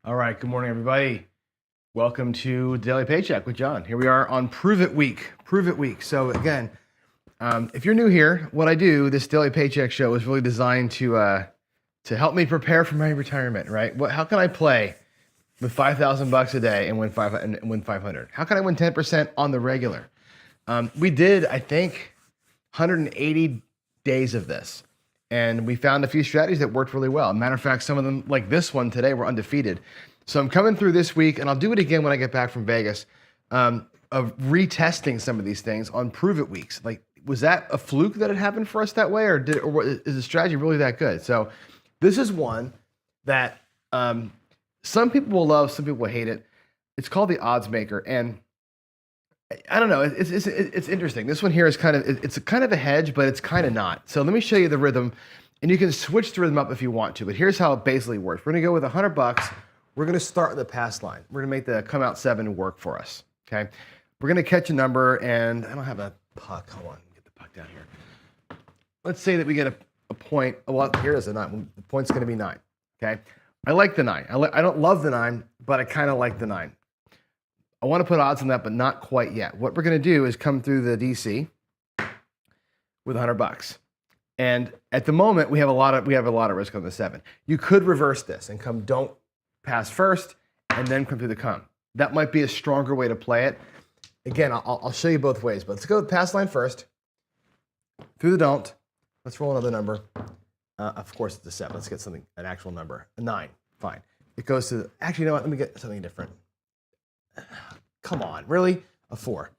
All right, good morning, everybody. Welcome to Daily Paycheck with John. Here we are on Prove It Week. Prove It Week. So again, if you're new here, what I do, this Daily Paycheck show is really designed to help me prepare for my retirement. Right? How can I play with $5,000 a day and win 500? How can I win 10% on the regular? We did, I think, 180 days of this. And we found a few strategies that worked really well. Matter of fact, some of them, like this one today, were undefeated. So I'm coming through this week, and I'll do it again when I get back from Vegas, of retesting some of these things on Prove It weeks. Like, was that a fluke that it happened for us that way, or is the strategy really that good? So this is one that some people will love, some people will hate it. It's called the oddsmaker, and I don't know. It's interesting. This one here is it's kind of a hedge, but it's kind of not. So let me show you the rhythm, and you can switch the rhythm up if you want to. But here's how it basically works. We're gonna go with $100. We're gonna start with the pass line. We're gonna make the come out 7 work for us. Okay. We're gonna catch a number, and I don't have a puck. Hold on, get the puck down here. Let's say that we get a point. Well, here is a 9. The point's gonna be 9. Okay. I like the 9. I don't love the 9, but I kind of like the 9. I want to put odds on that, but not quite yet. What we're going to do is come through the DC with $100. And at the moment, we have a lot of risk on the 7. You could reverse this and come don't pass first and then come through the come. That might be a stronger way to play it. Again, I'll show you both ways, but let's go with pass line first. Through the don't. Let's roll another number. Of course, it's a 7. Let's get an actual number. A 9. Fine. It goes to actually, you know what? Let me get something different. Come on, really? A 4.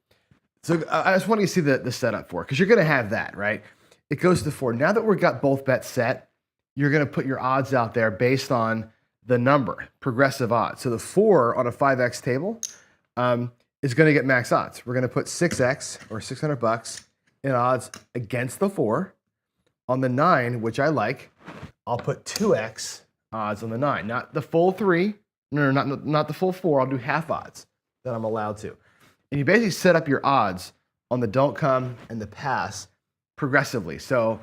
So I just want you to see the setup for it, because you're going to have that, right? It goes to 4. Now that we've got both bets set, you're going to put your odds out there based on the number, progressive odds. So the 4 on a 5x table is going to get max odds. We're going to put 6x or $600 in odds against the 4. On the 9, which I like, I'll put 2x odds on the 9, not the full 3. No, not the full 4. I'll do half odds that I'm allowed to. And you basically set up your odds on the don't come and the pass progressively. So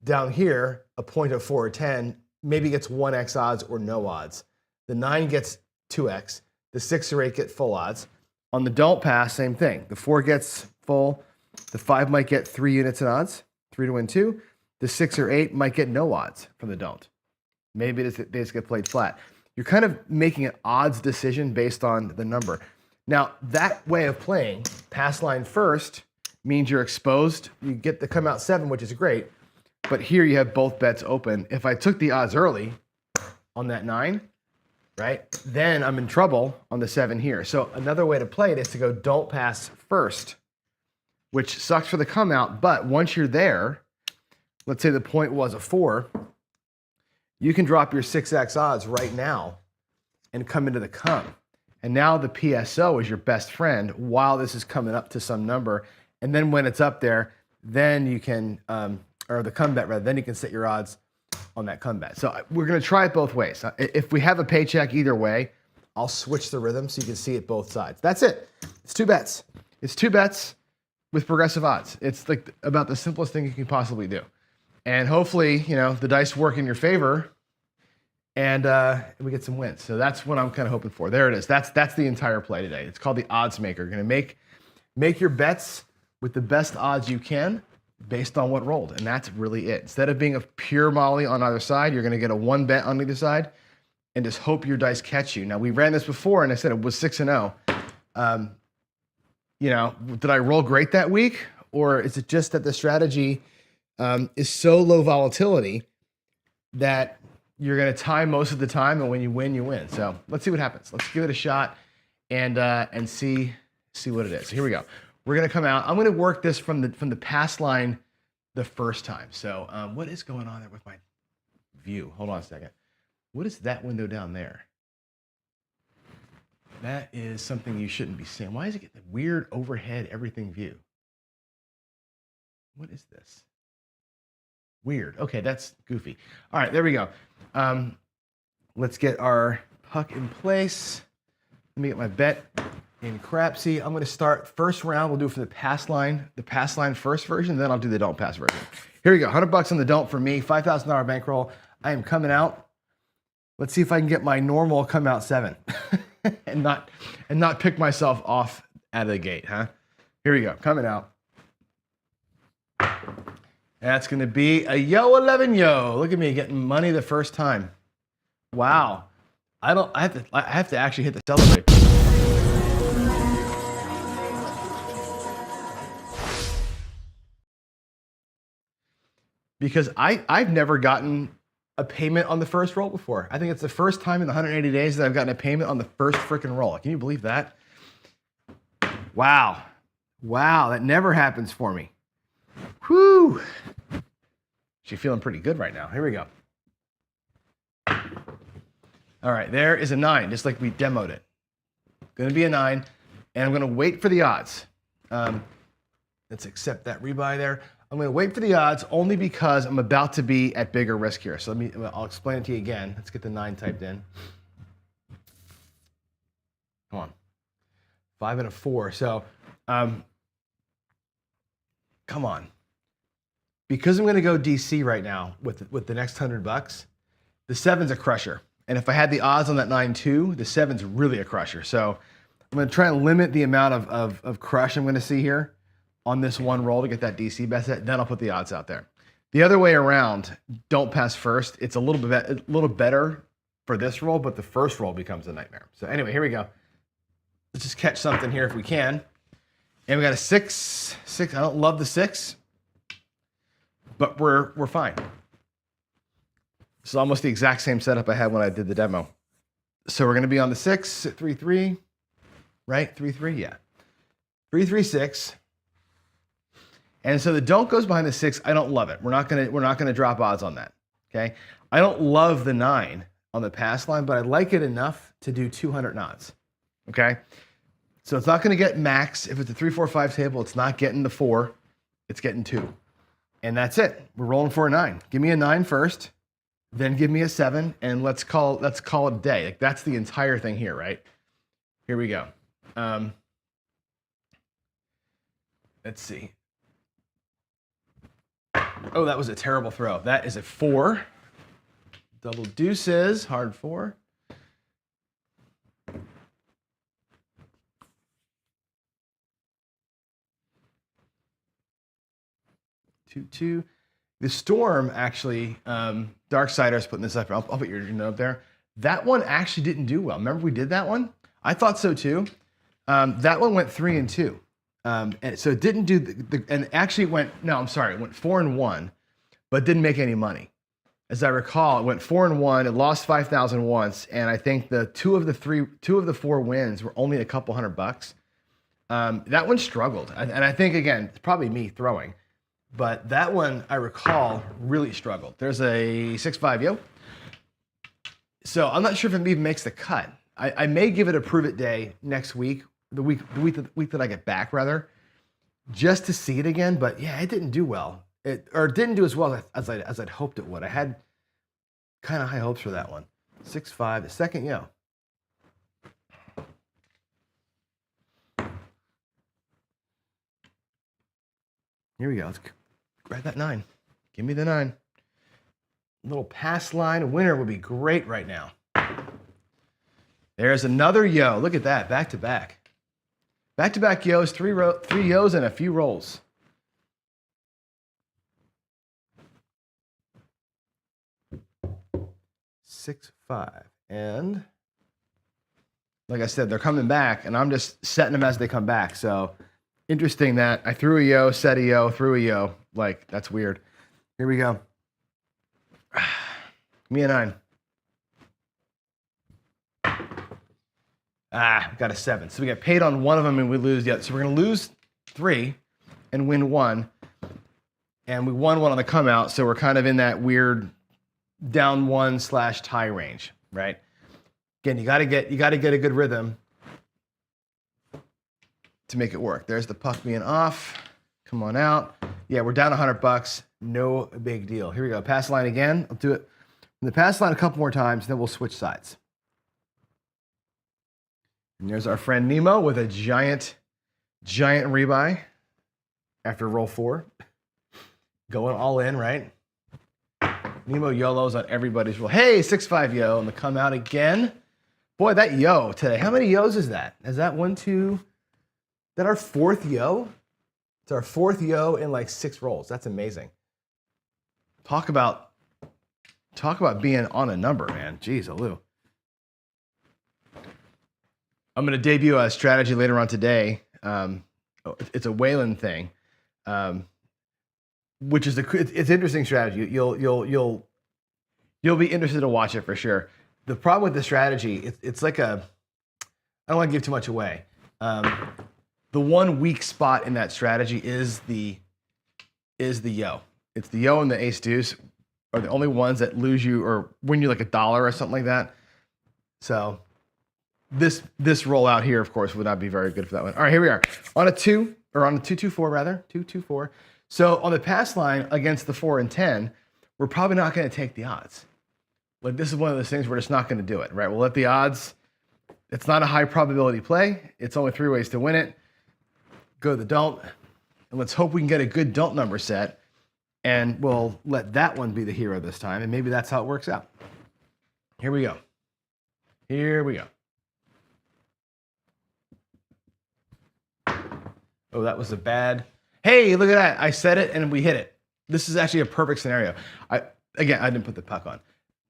down here, a point of 4 or 10 maybe gets 1x odds or no odds. The 9 gets 2x. The 6 or 8 get full odds. On the don't pass, same thing. The 4 gets full. The 5 might get 3 units in odds, 3 to win 2. The 6 or 8 might get no odds from the don't. Maybe they just get played flat. You're kind of making an odds decision based on the number. Now, that way of playing, pass line first, means you're exposed. You get the come out 7, which is great. But here you have both bets open. If I took the odds early on that 9, right, then I'm in trouble on the 7 here. So another way to play it is to go don't pass first, which sucks for the come out. But once you're there, let's say the point was a 4, you can drop your 6x odds right now and come into the come. And now the PSO is your best friend while this is coming up to some number. And then when it's up there, then you can, or the come bet rather, then you can set your odds on that come bet. So we're going to try it both ways. If we have a paycheck either way, I'll switch the rhythm so you can see it both sides. That's it. It's 2 bets. It's 2 bets with progressive odds. It's like about the simplest thing you can possibly do. And hopefully, the dice work in your favor, and we get some wins. So that's what I'm kind of hoping for. There it is. That's the entire play today. It's called the odds maker. You're going to make your bets with the best odds you can based on what rolled, and that's really it. Instead of being a pure molly on either side, you're going to get a 1 bet on either side, and just hope your dice catch you. Now we ran this before, and I said it was 6-0. Did I roll great that week, or is it just that the strategy is so low volatility that you're going to tie most of the time, and when you win, you win. So let's see what happens. Let's give it a shot and see what it is. So here we go. We're going to come out. I'm going to work this from the pass line the first time. So what is going on there with my view? Hold on a second. What is that window down there? That is something you shouldn't be seeing. Why is it getting the weird overhead everything view? What is this? Weird. Okay, that's goofy. All right, there we go. Let's get our puck in place. Let me get my bet in Crapsee. I'm going to start first round. We'll do it for the pass line first version, then I'll do the don't pass version. Here we go. $100 on the don't for me. $5,000 bankroll. I am coming out Let's see if I can get my normal come out 7 and not pick myself off out of the gate, huh? Here we go, coming out. That's gonna be a yo 11 yo. Look at me getting money the first time. Wow. I have to actually hit the celebrate. Because I've never gotten a payment on the first roll before. I think it's the first time in the 180 days that I've gotten a payment on the first freaking roll. Can you believe that? Wow. Wow, that never happens for me. Whew. She's feeling pretty good right now. Here we go. All right, there is a 9, just like we demoed it. Gonna be a 9, and I'm gonna wait for the odds. Let's accept that rebuy there. I'm gonna wait for the odds only because I'm about to be at bigger risk here. So I'll explain it to you again. Let's get the 9 typed in. Come on, 5 and a 4. So, come on. Because I'm gonna go DC right now with the next $100, the 7's a crusher. And if I had the odds on that 9 too, the 7's really a crusher. So I'm gonna try and limit the amount of crush I'm gonna see here on this one roll to get that DC best set, then I'll put the odds out there. The other way around, don't pass first. It's a little better for this roll, but the first roll becomes a nightmare. So anyway, here we go. Let's just catch something here if we can. And we got a 6. I don't love the 6, but we're fine. It's almost the exact same setup I had when I did the demo. So we're gonna be on the 6 at 3-3, right? 3-3, yeah. 3-3-6. And so the don't goes behind the 6. I don't love it. We're not gonna drop odds on that. Okay. I don't love the 9 on the pass line, but I like it enough to do 200 odds. Okay. So it's not gonna get max. If it's a 3-4-5 table, it's not getting the 4. It's getting 2, and that's it. We're rolling for a 9. Give me a 9 first, then give me a 7, and let's call it a day. Like that's the entire thing here, right? Here we go. Let's see. Oh, that was a terrible throw. That is a 4. Double deuces, hard 4. Two. The storm actually, Darksider's putting this up. I'll put your note up there. That one actually didn't do well. Remember we did that one? I thought so too. That one went 3 and 2. And so it didn't do and actually it went 4 and 1, but didn't make any money. As I recall, it went 4 and 1. It lost 5,000 once, and I think the two of the 4 wins were only a couple $100. That one struggled, and I think again it's probably me throwing, but that one I recall really struggled. There's a 6-5 yo. So I'm not sure if it even makes the cut. I may give it a prove it day next week. The week that I get back, rather, just to see it again. But yeah, it didn't do well. It didn't do as well as I'd hoped it would. I had kind of high hopes for that one. 6-5, the second yo. Here we go. Let's grab that 9. Give me the 9. Little pass line winner would be great right now. There's another yo. Look at that, back to back. Back-to-back yos, 3 yos and a few rolls. Six, 5. And like I said, they're coming back, and I'm just setting them as they come back. So interesting that I threw a yo, set a yo, threw a yo. Like, that's weird. Here we go. Give me a 9. Got a 7. So we get paid on one of them and we lose the other. So we're going to lose 3 and win 1. And we won 1 on the come out. So we're kind of in that weird down 1/tie range, right? Again, you got to get a good rhythm to make it work. There's the puck being off. Come on out. Yeah, we're down $100. No big deal. Here we go. Pass line again. I'll do it in the pass line a couple more times, then we'll switch sides. And there's our friend Nemo with a giant rebuy after roll 4. Going all in, right? Nemo YOLO's on everybody's rule. Hey, 6-5 yo, and the come out again. Boy, that yo today. How many yos is that? Is that 1, 2? Is that our 4th yo? It's our 4th yo in like 6 rolls. That's amazing. Talk about being on a number, man. Jeez, Aloo. I'm going to debut a strategy later on today. It's a Wayland thing, which is it's interesting strategy. You'll be interested to watch it for sure. The problem with the strategy, it's like I don't want to give too much away. The one weak spot in that strategy is the yo. It's the yo and the ace deuce are the only ones that lose you or win you like $1 or something like that. So this rollout here, of course, would not be very good for that one. All right, here we are on a 2 or on a 2-2-4 rather 2-2-4. So on the pass line against the 4 and 10, we're probably not going to take the odds. Like this is one of those things we're just not going to do it, right? We'll let the odds. It's not a high probability play. It's only 3 ways to win it. Go to the don't, and let's hope we can get a good don't number set, and we'll let that one be the hero this time, and maybe that's how it works out. Here we go. Here we go. Oh, that was a bad. Hey, look at that. I said it and we hit it. This is actually a perfect scenario. Again, I didn't put the puck on.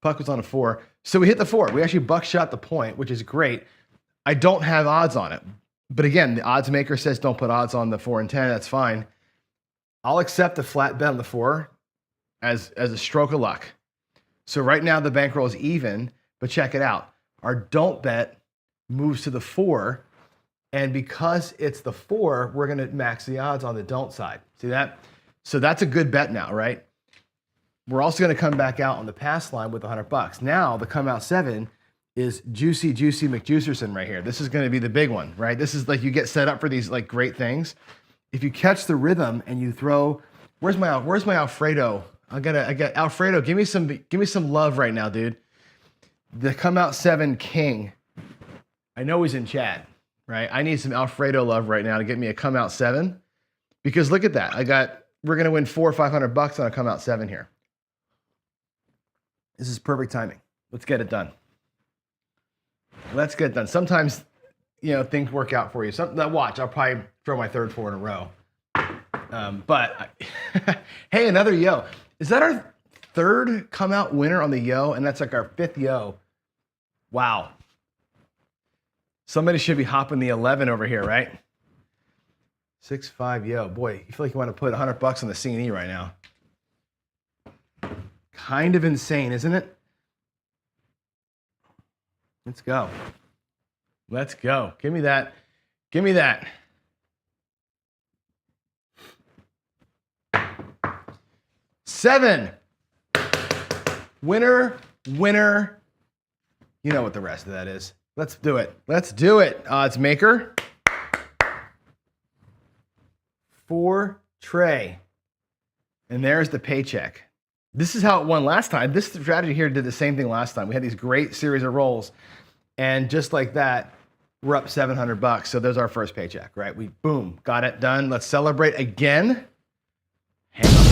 Puck was on a 4. So we hit the 4. We actually buckshot the point, which is great. I don't have odds on it. But again, the odds maker says don't put odds on the 4 and 10. That's fine. I'll accept the flat bet on the 4 as a stroke of luck. So right now the bankroll is even, but check it out. Our don't bet moves to the 4. And because it's the 4, we're going to max the odds on the don't side. See that? So that's a good bet now, right? We're also going to come back out on the pass line with $100. Now the come out 7 is Juicy McJuicerson right here. This is going to be the big one, right? This is like you get set up for these like great things. If you catch the rhythm and you throw, where's my Alfredo? I got Alfredo. Give me some love right now, dude. The come out 7 king. I know he's in chat, right? I need some Alfredo love right now to get me a come out 7, because look at that. We're going to win $400 or $500 on a come out 7 here. This is perfect timing. Let's get it done. Let's get it done. Sometimes, things work out for you. Watch, I'll probably throw my 3rd 4 in a row. Hey, another yo. Is that our 3rd come out winner on the yo? And that's like our 5th yo. Wow. Somebody should be hopping the 11 over here, right? 6-5 yo. Boy, you feel like you want to put $100 on the C&E right now. Kind of insane, isn't it? Let's go. Let's go. Give me that. Give me that. $7. Winner, winner. You know what the rest of that is. Let's do it. Let's do it, odds maker. 4 tray. And there's the paycheck. This is how it won last time. This strategy here did the same thing last time. We had these great series of rolls. And just like that, we're up $700. So there's our first paycheck, right? We, boom, got it done. Let's celebrate again. Hang on.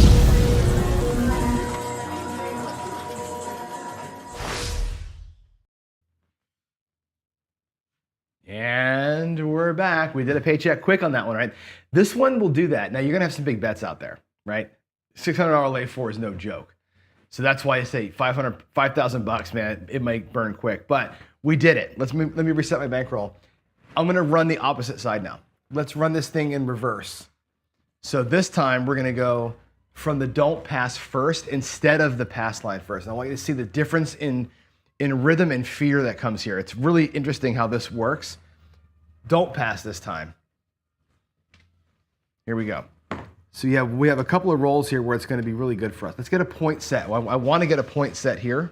And we're back. We did a paycheck quick on that one, right? This one will do that. Now you're gonna have some big bets out there, right? $600 lay 4 is no joke. So that's why I say $5,000, man. It might burn quick, but we did it. Let me reset my bankroll. I'm gonna run the opposite side now. Let's run this thing in reverse. So this time we're gonna go from the don't pass first instead of the pass line first. And I want you to see the difference in rhythm and fear that comes here. It's really interesting how this works. Don't pass this time. Here we go. So we have a couple of rolls here where it's going to be really good for us. Let's get a point set. I want to get a point set here,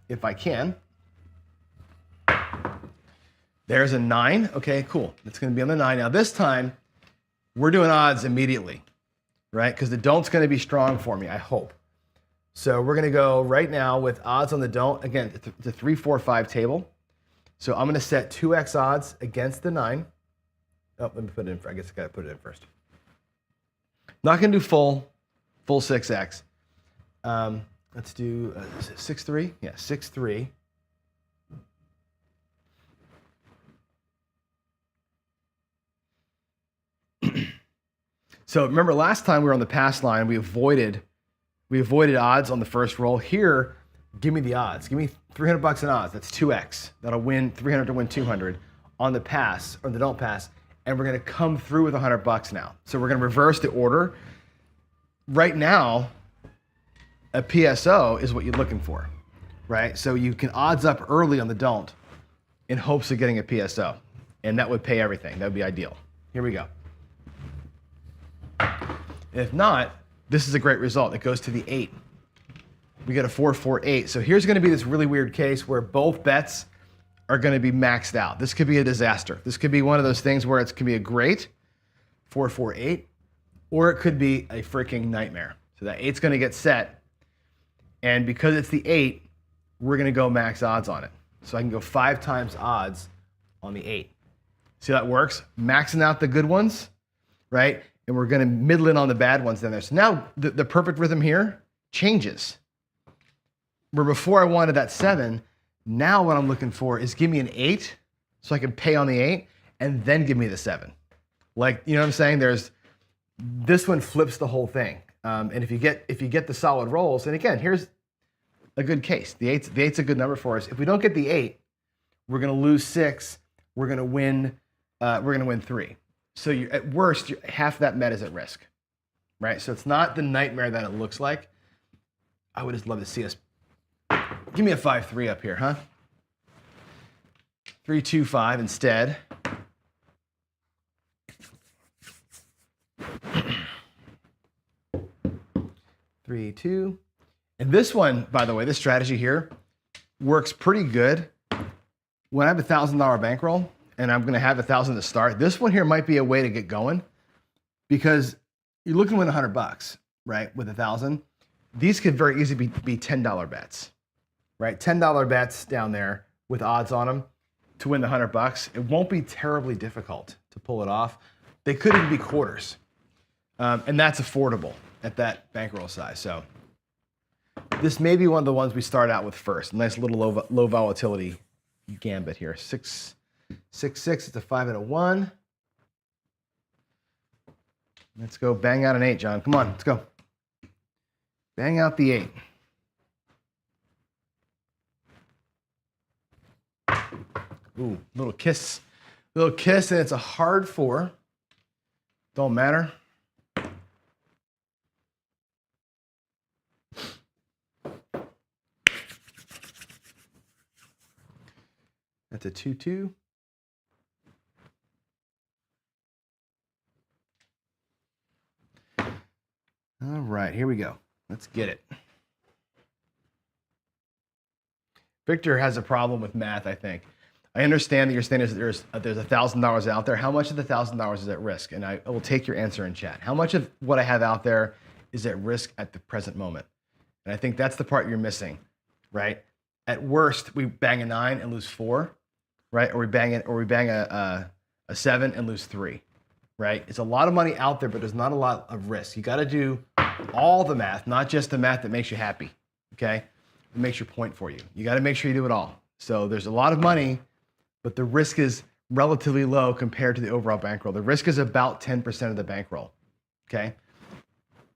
if I can. There's a 9. Okay, cool. It's going to be on the 9. Now this time, we're doing odds immediately, right? Because the don't's going to be strong for me, I hope. So we're going to go right now with odds on the don't. Again, it's a 3, 4, 5 table. So I'm going to set 2x odds against the 9. Oh, let me put it in. I guess I got to put it in first. Not going to do full 6x. Let's Let's do 6-3. Yeah, 6-3. So remember last time we were on the pass line, we avoided odds on the first roll. Here, give me the odds. Give me $300 in odds. That's 2x. That'll win 300 to win 200 on the pass or the don't pass. And we're going to come through with $100 now. So we're going to reverse the order. Right now, a PSO is what you're looking for, right? So you can odds up early on the don't in hopes of getting a PSO. And that would pay everything. That would be ideal. Here we go. If not, this is a great result. It goes to the 8. We get a 4-4-8. So here's going to be this really weird case where both bets are going to be maxed out. This could be a disaster. This could be one of those things where it could be a great 4-4-8, or it could be a freaking nightmare. So that 8's going to get set. And because it's the 8, we're going to go max odds on it. So I can go 5 times odds on the 8. See how that works? Maxing out the good ones, right? And we're going to middle in on the bad ones down there. So now the perfect rhythm here changes. Where before I wanted that 7, now what I'm looking for is give me an 8 so I can pay on the 8 and then give me the 7. Like, you know what I'm saying? This one flips the whole thing. And if you get the solid rolls, and again, here's a good case. The 8's a good number for us. If we don't get the 8, we're going to lose 6. We're going to win 3. So at worst, half that bet is at risk, right? So it's not the nightmare that it looks like. I would just love to see us. Give me a 5-3 up here, huh? 3-2-5 instead. Three, 2. And this one, by the way, this strategy here works pretty good when I have a $1,000 bankroll. And I'm going to have 1,000 to start. This one here might be a way to get going because you're looking to win $100, right? With 1,000, these could very easily be $10 bets, right? $10 bets down there with odds on them to win the $100. It won't be terribly difficult to pull it off. They could even be quarters, and that's affordable at that bankroll size. So this may be one of the ones we start out with first. Nice little low volatility gambit here. 6-6, it's a 5 and a 1. Let's go bang out an 8, John. Come on, let's go. Bang out the 8. Ooh, little kiss, and it's a hard 4. Don't matter. That's a 2-2. All right, here we go. Let's get it. Victor has a problem with math, I think. I understand that you're saying there's $1,000 out there. How much of the $1,000 is at risk? And I will take your answer in chat. How much of what I have out there is at risk at the present moment? And I think that's the part you're missing, right? At worst, we bang a 9 and lose 4, right? Or we bang a 7 and lose 3, right? It's a lot of money out there, but there's not a lot of risk. You got to do all the math, not just the math that makes you happy, okay? It makes your point for you. You got to make sure you do it all. So there's a lot of money, but the risk is relatively low compared to the overall bankroll. The risk is about 10% of the bankroll, okay?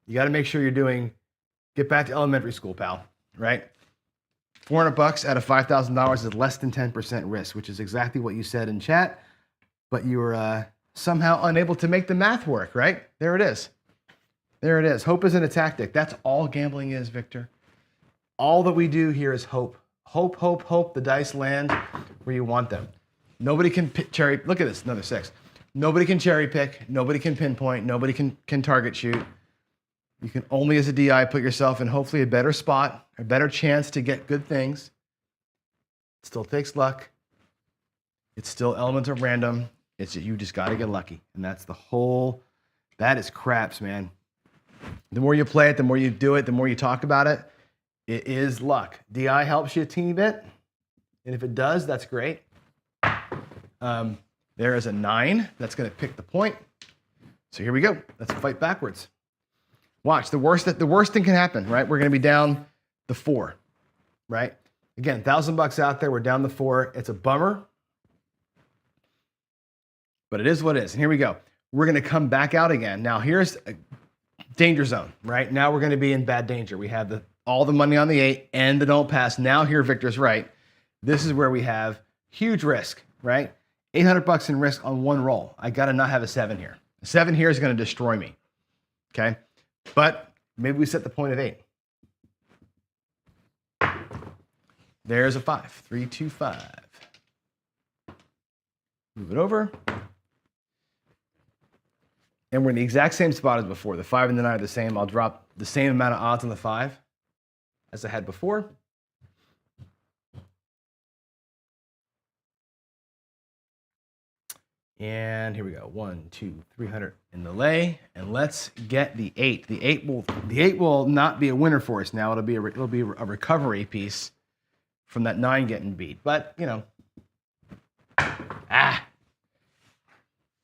You got to make sure get back to elementary school, pal, right? $400 out of $5,000 is less than 10% risk, which is exactly what you said in chat, but you were somehow unable to make the math work, right? There it is. There it is. Hope isn't a tactic. That's all gambling is, Victor. All that we do here is hope. Hope, hope, hope the dice land where you want them. Nobody can cherry. Look at this, another 6. Nobody can cherry pick. Nobody can pinpoint. Nobody can target shoot. You can only, as a DI, put yourself in hopefully a better spot, a better chance to get good things. It still takes luck. It's still elements of random. You just got to get lucky. And that's that is craps, man. The more you play it, the more you do it, the more you talk about it, it is luck. DI helps you a teeny bit. And if it does, that's great. There is a 9. That's going to pick the point. So here we go. Let's fight backwards. Watch, the worst thing can happen, right? We're going to be down the 4, right? Again, $1,000 out there. We're down the 4. It's a bummer, but it is what it is. And here we go. We're going to come back out again. Now here's a danger zone, right? Now we're going to be in bad danger. We have all the money on the 8 and the don't pass. Now here, Victor's right. This is where we have huge risk, right? $800 in risk on one roll. I got to not have a 7 here. A 7 here is going to destroy me. Okay. But maybe we set the point of 8. There's a 5. 3, 2, 5. Move it over. And we're in the exact same spot as before. The 5 and the 9 are the same. I'll drop the same amount of odds on the 5 as I had before. And here we go. 1, 2, 300 in the lay, and let's get the 8. The 8 will not be a winner for us now. It'll be a recovery piece from that 9 getting beat. But you know,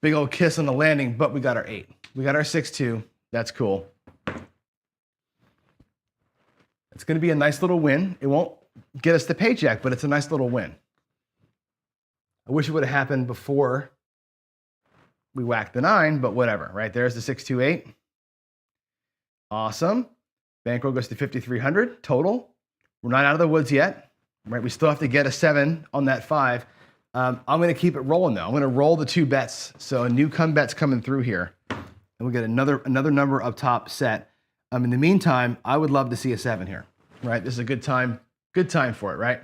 big old kiss on the landing. But we got our 8. We got our 6-2. That's cool. It's going to be a nice little win. It won't get us the paycheck, but it's a nice little win. I wish it would have happened before we whacked the 9, but whatever, right? There's the 628. Awesome. Bankroll goes to 5,300 total. We're not out of the woods yet, right? We still have to get a 7 on that 5. I'm going to keep it rolling though. I'm going to roll the 2 bets. So a new come bet's coming through here, and we'll get another number up top set. In the meantime, I would love to see a 7 here, right? This is a good time for it, right?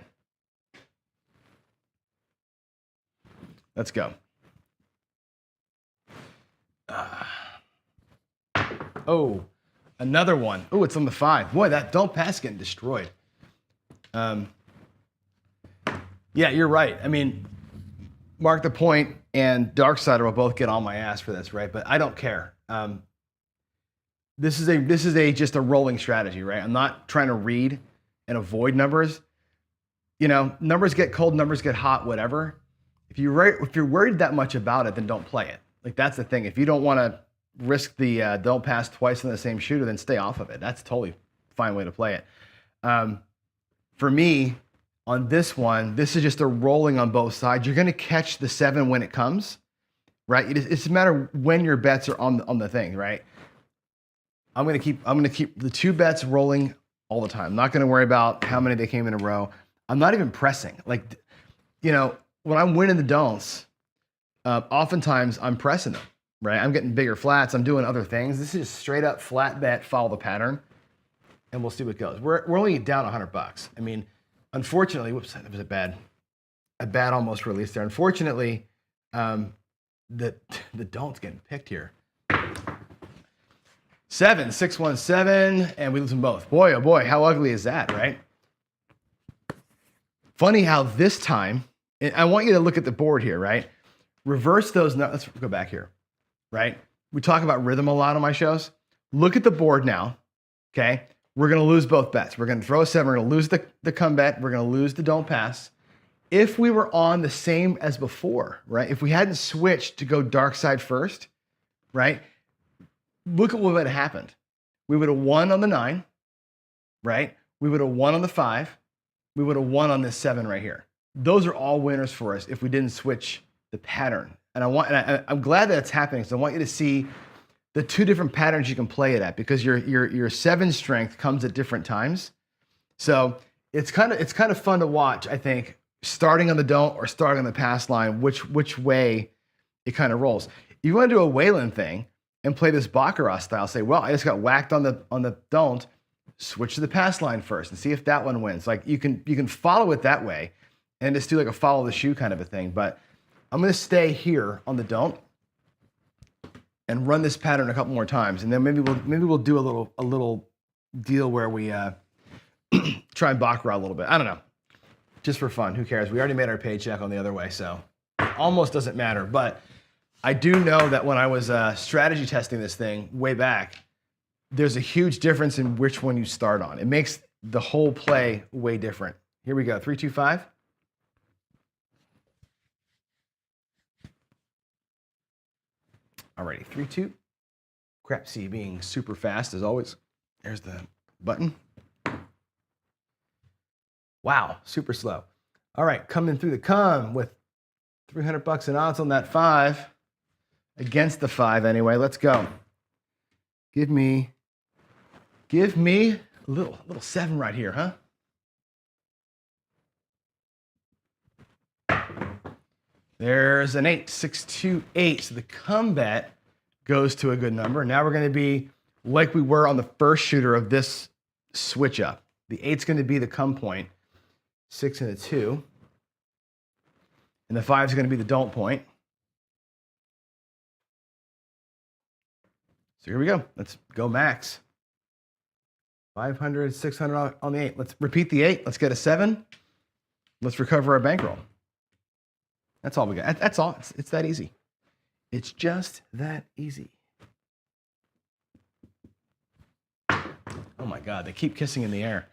Let's go. Oh, another one. Oh, it's on the 5. Boy, that don't pass getting destroyed. Yeah, you're right. I mean, Mark the Point and Darksider will both get on my ass for this, right? But I don't care. This is just a rolling strategy, right? I'm not trying to read and avoid numbers. You know, numbers get cold, numbers get hot, whatever. If you're worried that much about it, then don't play it. Like, that's the thing. If you don't want to risk the don't pass twice in the same shooter, then stay off of it. That's a totally fine way to play it. For me, on this one, this is just a rolling on both sides. You're going to catch the 7 when it comes, right? It's a matter when your bets are on the thing, right? I'm going to keep the 2 bets rolling all the time. I'm not going to worry about how many they came in a row. I'm not even pressing. Like, you know, when I'm winning the don'ts, oftentimes I'm pressing them, right? I'm getting bigger flats. I'm doing other things. This is just straight up flat bet, follow the pattern, and we'll see what goes. We're only down $100. I mean, unfortunately, whoops, that was a bad almost release there. Unfortunately, the don't's getting picked here. 7, 6, 1, 7, and we lose them both. Boy, oh boy, how ugly is that, right? Funny how this time, and I want you to look at the board here, right? Reverse those. Let's go back here, right? We talk about rhythm a lot on my shows. Look at the board now, okay? We're going to lose both bets. We're going to throw a 7. We're going to lose the come bet. We're going to lose the don't pass. If we were on the same as before, right? If we hadn't switched to go dark side first, right? Look at what would have happened. We would have won on the 9, right? We would have won on the 5. We would have won on this 7 right here. Those are all winners for us if we didn't switch the pattern. And I'm glad that it's happening, because I want you to see the 2 different patterns you can play it at, because your 7 strength comes at different times. So it's kind of fun to watch, I think, starting on the don't or starting on the pass line, which way it kind of rolls. If you want to do a Wayland thing and play this Baccarat style, say, well, I just got whacked on the don't, switch to the pass line first and see if that one wins. Like, you can follow it that way and just do like a follow the shoe kind of a thing. But I'm going to stay here on the don't and run this pattern a couple more times, and then maybe we'll do a little deal where we try and Baccarat a little bit. I don't know, just for fun. Who cares? We already made our paycheck on the other way, so it almost doesn't matter. But I do know that when I was strategy testing this thing way back, there's a huge difference in which one you start on. It makes the whole play way different. Here we go. 3, 2, 5. Alrighty, 3, 2. Crapsee being super fast as always. There's the button. Wow, super slow. All right, coming through the come with $300 in odds on that 5. Against the 5 anyway. Let's go. Give me a little 7 right here, huh? There's an 8, 6, 2, 8. So the come bet goes to a good number. Now we're going to be like we were on the first shooter of this switch up. The 8's going to be the come point. 6 and a 2. And the 5 is going to be the don't point. So here we go. Let's go max. 500, 600 on the 8. Let's repeat the 8. Let's get a 7. Let's recover our bankroll. That's all we got. That's all. It's that easy. It's just that easy. Oh my God, they keep kissing in the air.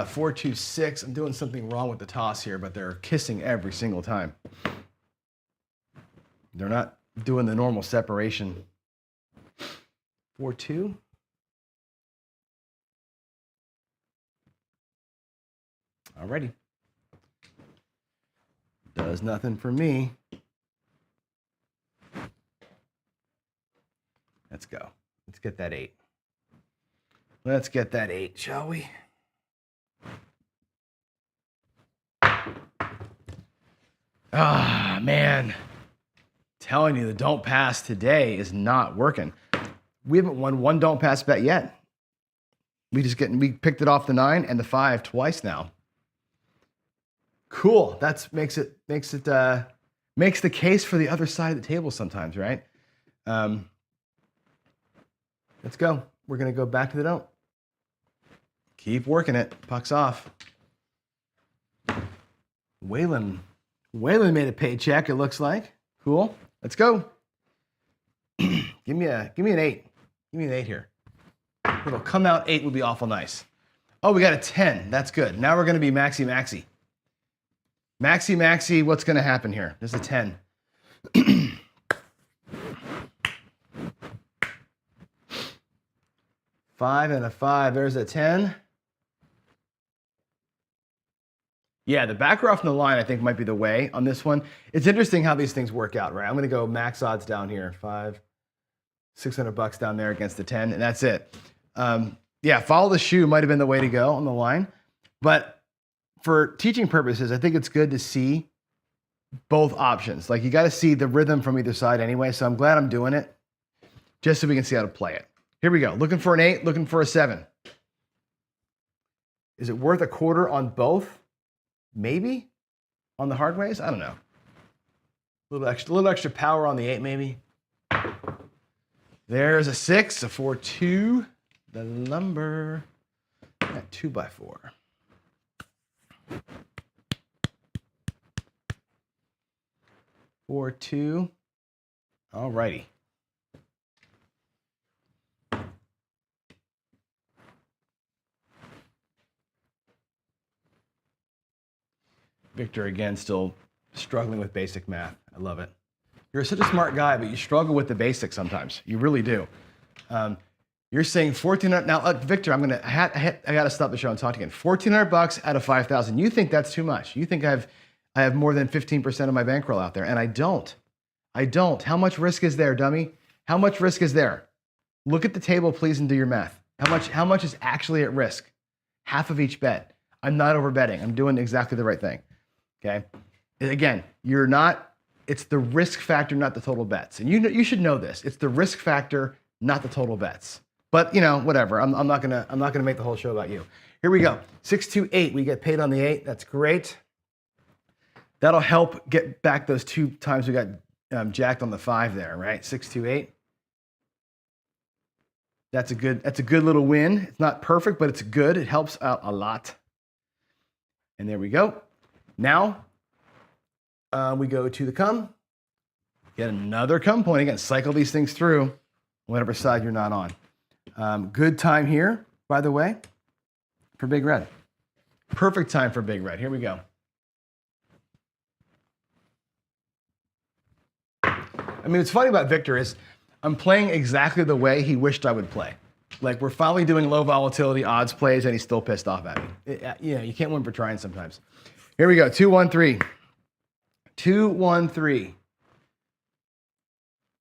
4, 2, 6. I'm doing something wrong with the toss here, but they're kissing every single time. They're not doing the normal separation. 4, 2. Alrighty. Does nothing for me. Let's go. Let's get that 8. Let's get that 8, shall we? Ah, man. Telling you, the don't pass today is not working. We haven't won one don't pass bet yet. We picked it off the 9 and the 5 twice now. Cool. That makes the case for the other side of the table sometimes, right? Let's go. We're gonna go back to the don't. Keep working it. Puck's off. Waylon made a paycheck, it looks like. Cool. Let's go. Give me an 8. Give me an 8 here. It'll come out 8 would be awful nice. Oh, we got a 10. That's good. Now we're going to be maxi. Maxi, what's going to happen here? There's a 10. 5 and a 5. There's a 10. Yeah, the backer off in the line, I think, might be the way on this one. It's interesting how these things work out, right? I'm going to go max odds down here. 5, $600 down there against the 10, and that's it. Yeah, follow the shoe might have been the way to go on the line. But for teaching purposes, I think it's good to see both options. Like, you got to see the rhythm from either side anyway, so I'm glad I'm doing it just so we can see how to play it. Here we go. Looking for an 8, looking for a 7. Is it worth a quarter on both? Maybe on the hard ways. I don't know. A little extra power on the 8, maybe. There's a 6, a 4, 2. The number at 2x4. Four, 2. All righty. Victor, again, still struggling with basic math. I love it. You're such a smart guy, but you struggle with the basics sometimes. You really do. You're saying 1,400. Now, Victor, I got to stop the show and talk again. $1,400 out of 5,000. You think that's too much? You think I have more than 15% of my bankroll out there, and I don't. How much risk is there, dummy? How much risk is there? Look at the table, please, and do your math. How much is actually at risk? Half of each bet. I'm not overbetting. I'm doing exactly the right thing. Okay. Again, it's the risk factor, not the total bets. And you should know this. It's the risk factor, not the total bets. But whatever. I'm not gonna make the whole show about you. Here we go. 6, 2, 8. We get paid on the 8. That's great. That'll help get back those 2 times we got jacked on the 5 there, right? 6, 2, 8. That's a good little win. It's not perfect, but it's good. It helps out a lot. And there we go. Now we go to the come. Get another come point. Again, cycle these things through whatever side you're not on. Good time here, by the way, for Big Red. Perfect time for Big Red. Here we go. I mean, what's funny about Victor is I'm playing exactly the way he wished I would play. Like we're finally doing low volatility odds plays and he's still pissed off at me. You can't win for trying sometimes. Here we go, 2-1-3. 2-1-3.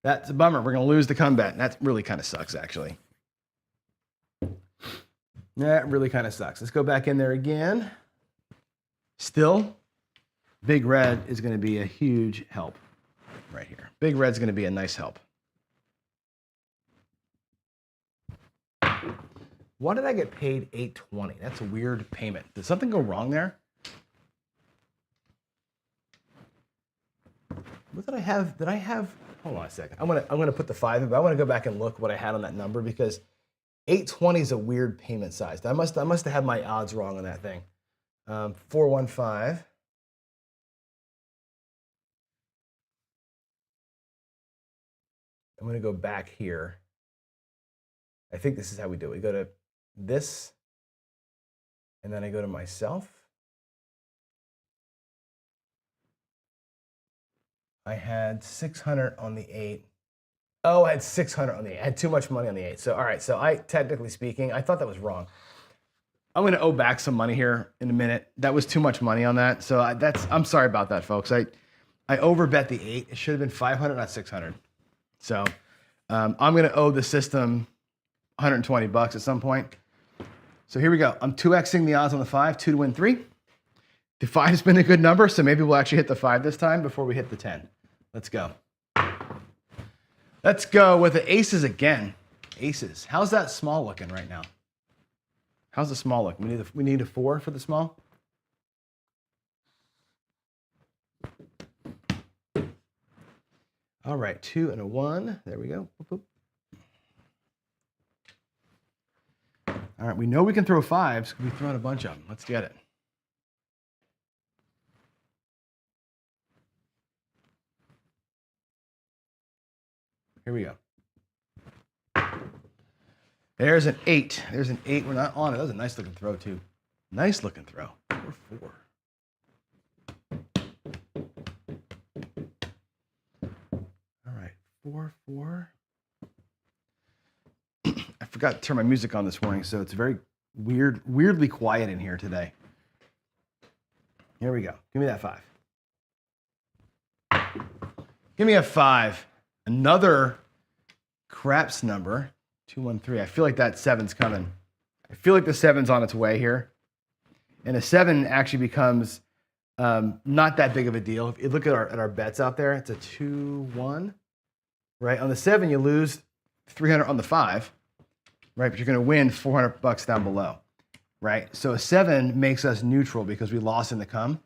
That's a bummer. We're going to lose the comeback. That really kind of sucks, actually. That really kind of sucks. Let's go back in there again. Still, big red is going to be a huge help right here. Big red's going to be a nice help. Why did I get paid $8.20? That's a weird payment. Did something go wrong there? What did I have? Did I have? Hold on a second. I'm gonna put the 5 in, but I want to go back and look what I had on that number because 820 is a weird payment size. I must have had my odds wrong on that thing. 415. I'm gonna go back here. I think this is how we do it. We go to this, and then I go to myself. I had 600 on the 8. Oh, I had 600 on the 8. I had too much money on the 8. So, all right. So technically speaking, I thought that was wrong. I'm going to owe back some money here in a minute. That was too much money on that. So I'm sorry about that, folks. I overbet the 8. It should have been 500, not 600. So I'm going to owe the system $120 at some point. So here we go. I'm 2xing the odds on the 5, 2 to win 3. The 5 has been a good number, so maybe we'll actually hit the 5 this time before we hit the 10. Let's go. Let's go with the aces again. Aces. How's that small looking right now? How's the small look? We need a 4 for the small. All right, 2 and a 1. There we go. Boop, boop. All right, we know we can throw 5s. We've thrown a bunch of them. Let's get it. Here we go. There's an 8. There's an 8. We're not on it. That was a nice looking throw, too. Nice looking throw. 4-4. All right, 4-4. I forgot to turn my music on this morning, so it's very weirdly quiet in here today. Here we go. Give me that 5. Give me a 5. Another craps number, 213. I feel like that 7's coming. I feel like the 7's on its way here. And a 7 actually becomes not that big of a deal. If you look at our bets out there, it's a 2-1, right? On the 7, you lose 300 on the 5, right? But you're going to win $400 down below, right? So a 7 makes us neutral because we lost in the come,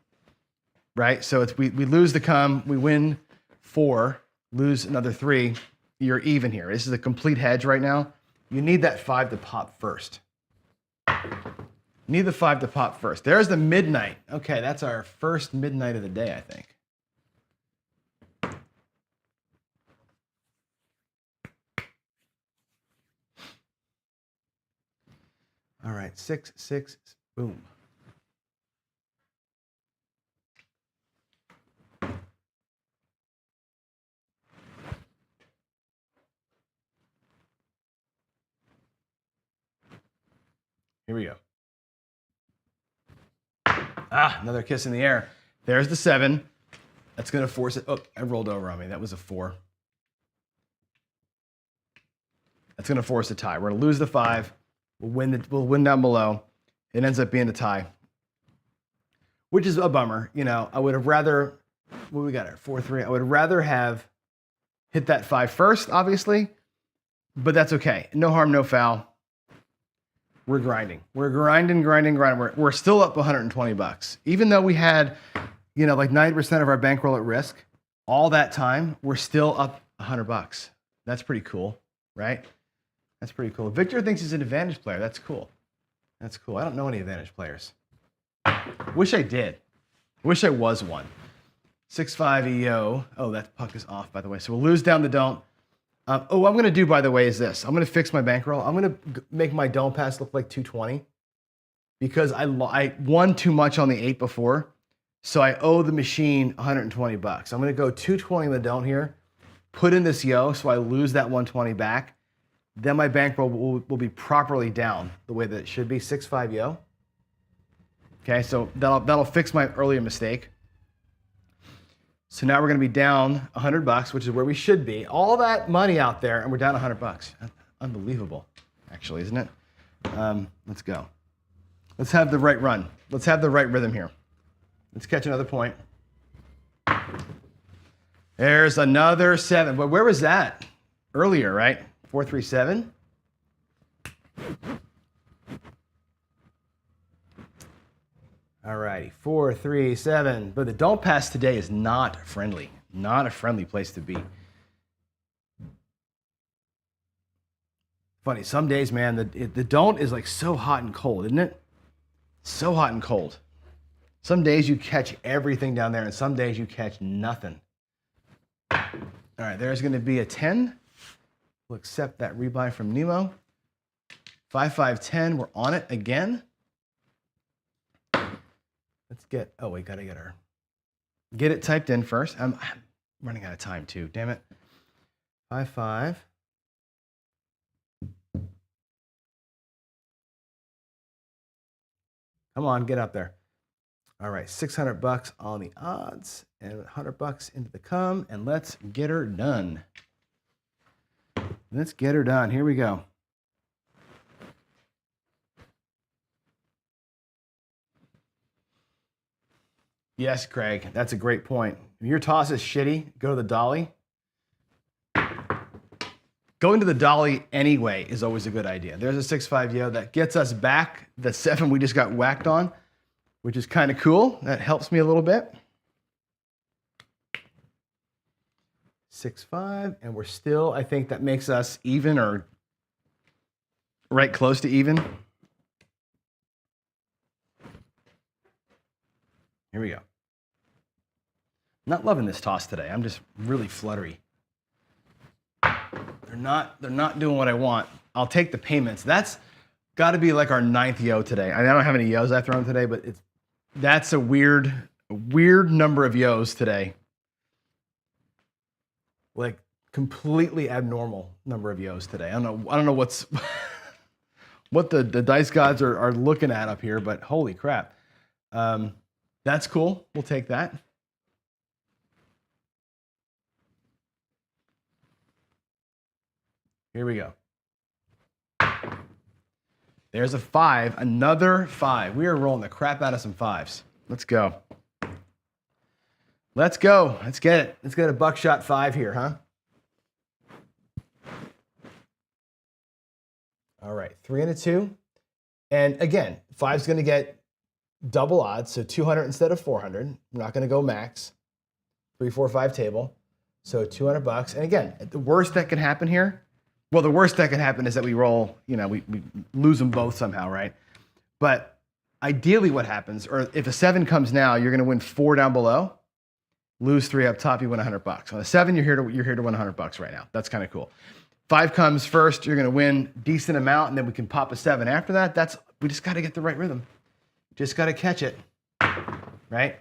right? So we lose the come, we win 4, lose another 3, you're even here. This is a complete hedge right now. You need that 5 to pop first. Need the 5 to pop first. There's the midnight. Okay, that's our first midnight of the day, I think. All right, 6, 6, boom. Here we go. Another kiss in the air. There's the 7. That's going to force it. Oh, I rolled over on me. That was a 4. That's going to force a tie. We're going to lose the 5. We'll win down below. It ends up being a tie, which is a bummer. You know, I would have rather, what we got here, 4-3. I would rather have hit that 5 first, obviously, but that's okay. No harm, no foul. We're grinding. We're grinding. We're still up $120. Even though we had, you know, like 90% of our bankroll at risk, all that time, we're still up $100. That's pretty cool, right? That's pretty cool. Victor thinks he's an advantage player. That's cool. That's cool. I don't know any advantage players. Wish I did. Wish I was one. 6-5 EO. Oh, that puck is off, by the way. So we'll lose down the don't. What I'm going to do, by the way, is this. I'm going to fix my bankroll. I'm going to make my don't pass look like 220 because I won too much on the 8 before. So I owe the machine $120. I'm going to go 220 in the don't here, put in this yo so I lose that 120 back. then my bankroll will be properly down the way that it should be. 6-5 yo. Okay, so that'll fix my earlier mistake. So now we're going to be down $100, which is where we should be. All that money out there, and we're down $100. That's unbelievable, actually, isn't it? Let's go. Let's have the right run. Let's have the right rhythm here. Let's catch another point. There's another 7. But where was that? Earlier, right? 4-3-7. All righty, 4-3-7. But the don't pass today is not friendly. Not a friendly place to be. Funny, some days, man, the don't is like so hot and cold, isn't it? So hot and cold. Some days you catch everything down there, and some days you catch nothing. All right, there's going to be a 10. We'll accept that rebuy from Nemo. 5-5-10. We're on it again. Let's get. Oh, we gotta get it typed in first. I'm running out of time too. Damn it. 5-5. Come on, get up there. All right, $600 on the odds and $100 into the come, and let's get her done. Let's get her done. Here we go. Yes, Craig, that's a great point. If your toss is shitty, go to the dolly. Going to the dolly anyway is always a good idea. There's a 6-5 yo that gets us back the 7 we just got whacked on, which is kind of cool. That helps me a little bit. 6-5, and we're still, I think that makes us even or right close to even. Here we go. Not loving this toss today. I'm just really fluttery. They're not doing what I want. I'll take the payments. That's got to be like our 9th yo today. I don't have any yos I've thrown today, but that's a weird number of yos today. Like completely abnormal number of yos today. I don't know what's what the dice gods are looking at up here, but holy crap. That's cool. We'll take that. Here we go. There's a 5, another 5. We are rolling the crap out of some 5s. Let's go. Let's go. Let's get it. Let's get a buckshot 5 here, huh? All right, 3 and a 2. And again, 5's going to get double odds, so 200 instead of 400. I'm not going to go max. 3, 4, 5 table. So $200. And again, the worst that can happen here, well, the worst that can happen is that we roll, we lose them both somehow, right? But ideally what happens, or if a 7 comes now, you're going to win 4 down below, lose 3 up top, you win $100. On a 7, you're here to win $100 right now. That's kind of cool. 5 comes first, you're going to win decent amount, and then we can pop a 7 after that. We just got to get the right rhythm. Just got to catch it, right?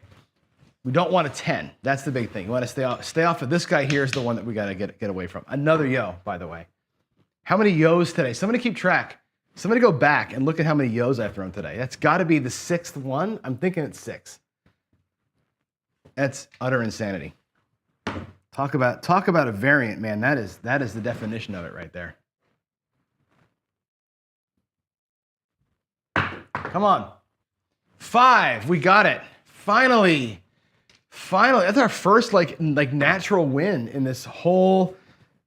We don't want a 10. That's the big thing. You want to stay off of this guy here is the one that we got to get away from. Another yo, by the way. How many yos today? Somebody keep track. Somebody go back and look at how many yos I've thrown today. That's got to be the 6th one. I'm thinking it's 6. That's utter insanity. Talk about a variant, man. That is the definition of it right there. Come on. 5. We got it. Finally. That's our first like natural win in this whole.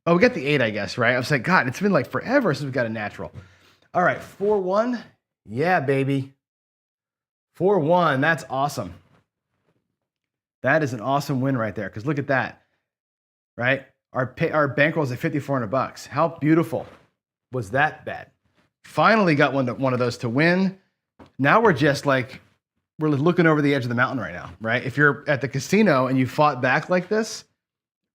Oh, we got the 8, I guess, right? I was like, God, it's been like forever since we got a natural. All right, 4-1. Yeah, baby. 4-1. That's awesome. That is an awesome win right there. Because look at that, right? Our bankroll is at $5,400. How beautiful was that bet? Finally got one of those to win. Now we're just like, we're looking over the edge of the mountain right now, right? If you're at the casino and you fought back like this,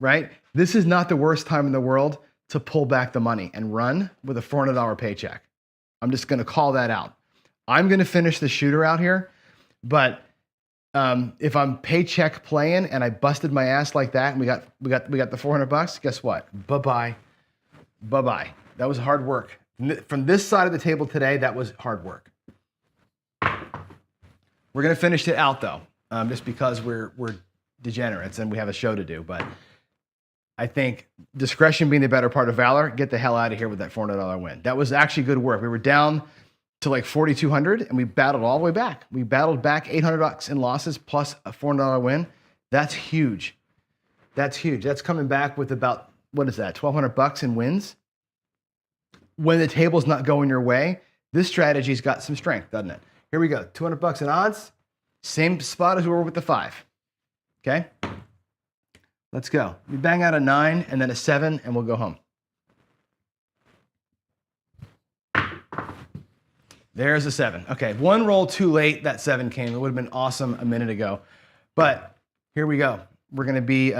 right? This is not the worst time in the world to pull back the money and run with a $400 paycheck. I'm just going to call that out. I'm going to finish the shooter out here, but if I'm paycheck playing and I busted my ass like that and we got the $400, guess what? Bye-bye. Bye-bye. That was hard work. From this side of the table today, that was hard work. We're going to finish it out though, just because we're degenerates and we have a show to do. But I think discretion being the better part of valor, get the hell out of here with that $400 win. That was actually good work. We were down to like 4,200 and we battled all the way back. We battled back $800 in losses plus a $400 win. That's huge. That's huge. That's coming back with about, what is that, $1,200 in wins? When the table's not going your way, this strategy's got some strength, doesn't it? Here we go, $200 in odds, same spot as we were with the 5, okay? Let's go. We bang out a 9 and then a 7 and we'll go home. There's a 7. Okay, one roll too late, that 7 came. It would have been awesome a minute ago. But here we go. We're gonna be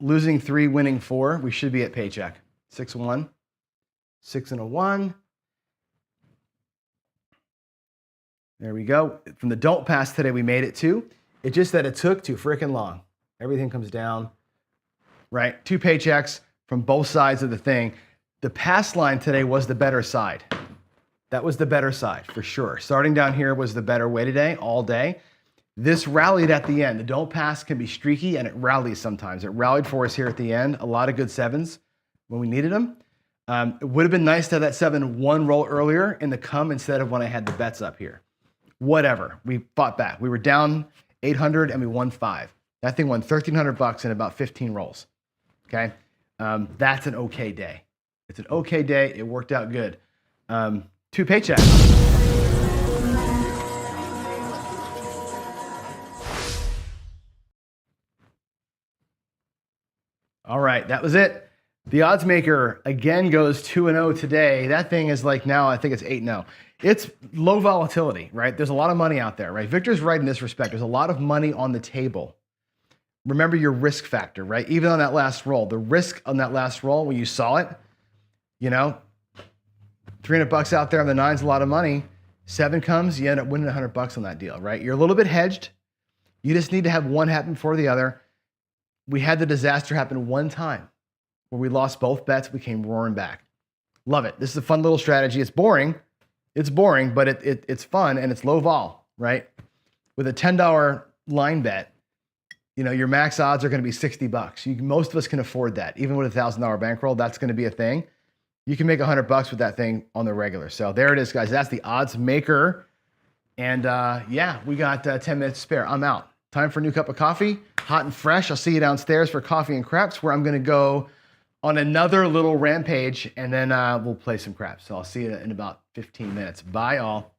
losing 3, winning 4. We should be at Paycheck. 6-1, 6 and a 1. There we go. From the don't pass today, we made it 2. It's just that it took too freaking long. Everything comes down, right? 2 paychecks from both sides of the thing. The pass line today was the better side. That was the better side for sure. Starting down here was the better way today, all day. This rallied at the end. The don't pass can be streaky and it rallies sometimes. It rallied for us here at the end. A lot of good 7s when we needed them. It would have been nice to have that 7 one roll earlier in the come instead of when I had the bets up here. Whatever, we fought back. We were down 800 and we won 5. That thing won $1,300 in about 15 rolls, okay? That's an okay day. It's an okay day, it worked out good. 2 paychecks. All right, that was it. The odds maker again goes 2-0 today. That thing is like now, I think it's 8-0. It's low volatility, right? There's a lot of money out there, right? Victor's right in this respect. There's a lot of money on the table. Remember your risk factor, right? Even on that last roll, the risk on that last roll, when you saw it, you know, $300 out there on the 9's a lot of money. 7 comes, you end up winning $100 on that deal, right? You're a little bit hedged. You just need to have one happen before the other. We had the disaster happen one time where we lost both bets. We came roaring back. Love it. This is a fun little strategy. It's boring. It's boring, but it's fun and it's low vol, right? With a $10 line bet, you know, your max odds are going to be $60. Most of us can afford that. Even with a $1,000 bankroll, that's going to be a thing. You can make $100 with that thing on the regular. So there it is, guys. That's the odds maker. And yeah, we got 10 minutes spare. I'm out. Time for a new cup of coffee, hot and fresh. I'll see you downstairs for coffee and craps, where I'm going to go on another little rampage, and then we'll play some craps. So I'll see you in about 15 minutes. Bye, all.